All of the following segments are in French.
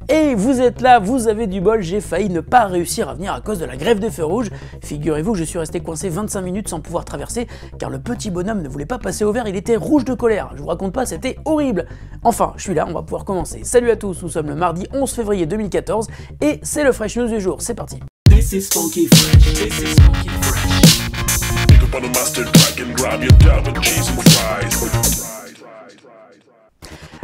Et vous êtes là, vous avez du bol, j'ai failli ne pas réussir à venir à cause de la grève des feux rouges. Figurez-vous que je suis resté coincé 25 minutes sans pouvoir traverser car le petit bonhomme ne voulait pas passer au vert, il était rouge de colère. Je vous raconte pas, c'était horrible. Enfin, je suis là, on va pouvoir commencer. Salut à tous, nous sommes le mardi 11 février 2014 et c'est le Fresh News du jour, c'est parti. This is funky fresh. This is funky fresh. Pick up on a master track and grab your dab and cheese and fries.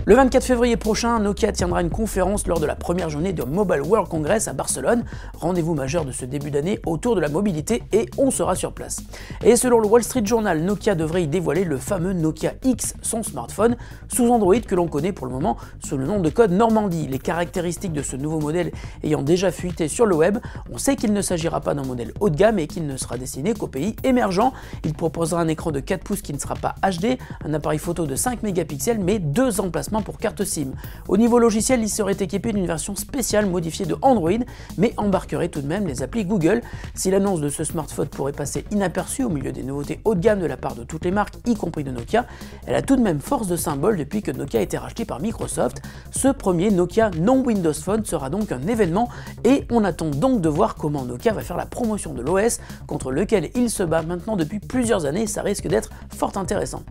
Le 24 février prochain, Nokia tiendra une conférence lors de la première journée de Mobile World Congress à Barcelone, rendez-vous majeur de ce début d'année autour de la mobilité et on sera sur place. Et selon le Wall Street Journal, Nokia devrait y dévoiler le fameux Nokia X, son smartphone, sous Android que l'on connaît pour le moment sous le nom de code Normandie. Les caractéristiques de ce nouveau modèle ayant déjà fuité sur le web, on sait qu'il ne s'agira pas d'un modèle haut de gamme et qu'il ne sera destiné qu'aux pays émergents. Il proposera un écran de 4 pouces qui ne sera pas HD, un appareil photo de 5 mégapixels mais 2 emplacements pour carte SIM. Au niveau logiciel, il serait équipé d'une version spéciale modifiée de Android, mais embarquerait tout de même les applis Google. Si l'annonce de ce smartphone pourrait passer inaperçue au milieu des nouveautés haut de gamme de la part de toutes les marques, y compris de Nokia, elle a tout de même force de symbole depuis que Nokia a été racheté par Microsoft. Ce premier Nokia non Windows Phone sera donc un événement et on attend donc de voir comment Nokia va faire la promotion de l'OS contre lequel il se bat maintenant depuis plusieurs années. Ça risque d'être fort intéressant.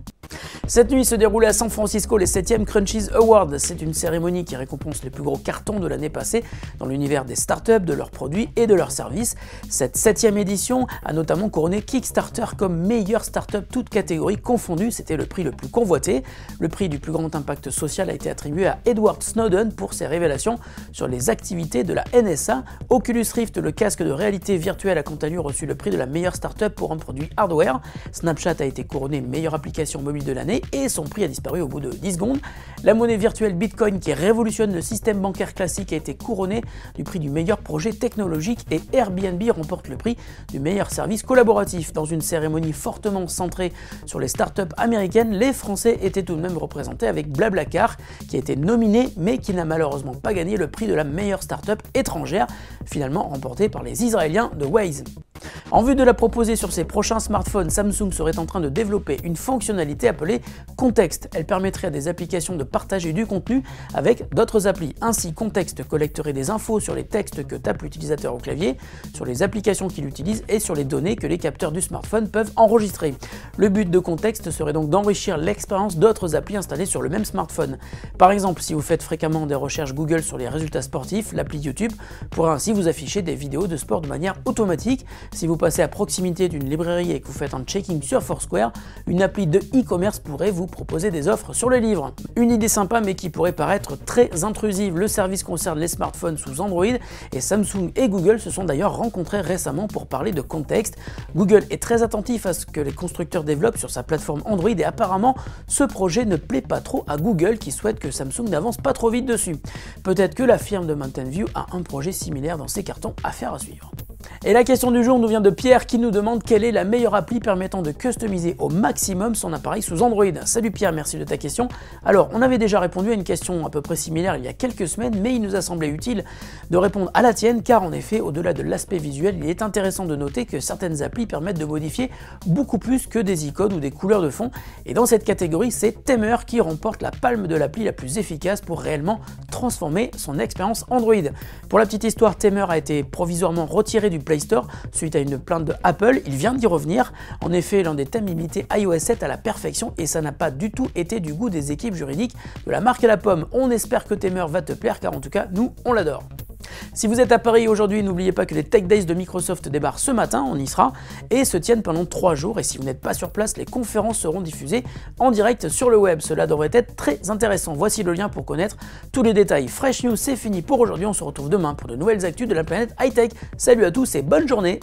Cette nuit se déroulait à San Francisco les 7e Crunchies Awards. C'est une cérémonie qui récompense les plus gros cartons de l'année passée dans l'univers des startups, de leurs produits et de leurs services. Cette 7e édition a notamment couronné Kickstarter comme meilleure startup toutes catégories confondues. C'était le prix le plus convoité. Le prix du plus grand impact social a été attribué à Edward Snowden pour ses révélations sur les activités de la NSA. Oculus Rift, le casque de réalité virtuelle, a quant à lui reçu le prix de la meilleure startup pour un produit hardware. Snapchat a été couronné meilleure application mobile de l'année et son prix a disparu au bout de 10 secondes. La monnaie virtuelle Bitcoin qui révolutionne le système bancaire classique a été couronnée du prix du meilleur projet technologique et Airbnb remporte le prix du meilleur service collaboratif. Dans une cérémonie fortement centrée sur les startups américaines, les Français étaient tout de même représentés avec Blablacar qui a été nominé mais qui n'a malheureusement pas gagné le prix de la meilleure startup étrangère, finalement remporté par les Israéliens de Waze. En vue de la proposer sur ses prochains smartphones, Samsung serait en train de développer une fonctionnalité appelée Context. Elle permettrait à des applications de partager du contenu avec d'autres applis. Ainsi, Context collecterait des infos sur les textes que tape l'utilisateur au clavier, sur les applications qu'il utilise et sur les données que les capteurs du smartphone peuvent enregistrer. Le but de Context serait donc d'enrichir l'expérience d'autres applis installées sur le même smartphone. Par exemple, si vous faites fréquemment des recherches Google sur les résultats sportifs, l'appli YouTube pourra ainsi vous afficher des vidéos de sport de manière automatique. Si vous passez à proximité d'une librairie et que vous faites un checking sur Foursquare, une appli de e-commerce pourrait vous proposer des offres sur les livres. Une idée sympa mais qui pourrait paraître très intrusive. Le service concerne les smartphones sous Android et Samsung et Google se sont d'ailleurs rencontrés récemment pour parler de Context. Google est très attentif à ce que les constructeurs développent sur sa plateforme Android et apparemment ce projet ne plaît pas trop à Google qui souhaite que Samsung n'avance pas trop vite dessus. Peut-être que la firme de Mountain View a un projet similaire dans ses cartons, affaire à suivre. Et la question du jour nous vient de Pierre qui nous demande quelle est la meilleure appli permettant de customiser au maximum son appareil sous Android. Salut Pierre, merci de ta question. Alors, on avait déjà répondu à une question à peu près similaire il y a quelques semaines, mais il nous a semblé utile de répondre à la tienne, car en effet, au-delà de l'aspect visuel, il est intéressant de noter que certaines applis permettent de modifier beaucoup plus que des icônes ou des couleurs de fond. Et dans cette catégorie, c'est Temer qui remporte la palme de l'appli la plus efficace pour réellement transformer son expérience Android. Pour la petite histoire, Temer a été provisoirement retiré du Play Store suite à une plainte de Apple. Il vient d'y revenir. En effet, l'un des thèmes imitait iOS 7 à la perfection et ça n'a pas du tout été du goût des équipes juridiques de la marque à la pomme. On espère que Temer va te plaire car en tout cas, nous, on l'adore. Si vous êtes à Paris aujourd'hui, n'oubliez pas que les Tech Days de Microsoft débarquent ce matin, on y sera, et se tiennent pendant 3 jours. Et si vous n'êtes pas sur place, les conférences seront diffusées en direct sur le web. Cela devrait être très intéressant. Voici le lien pour connaître tous les détails. Fresh News, c'est fini pour aujourd'hui. On se retrouve demain pour de nouvelles actus de la planète high-tech. Salut à tous et bonne journée!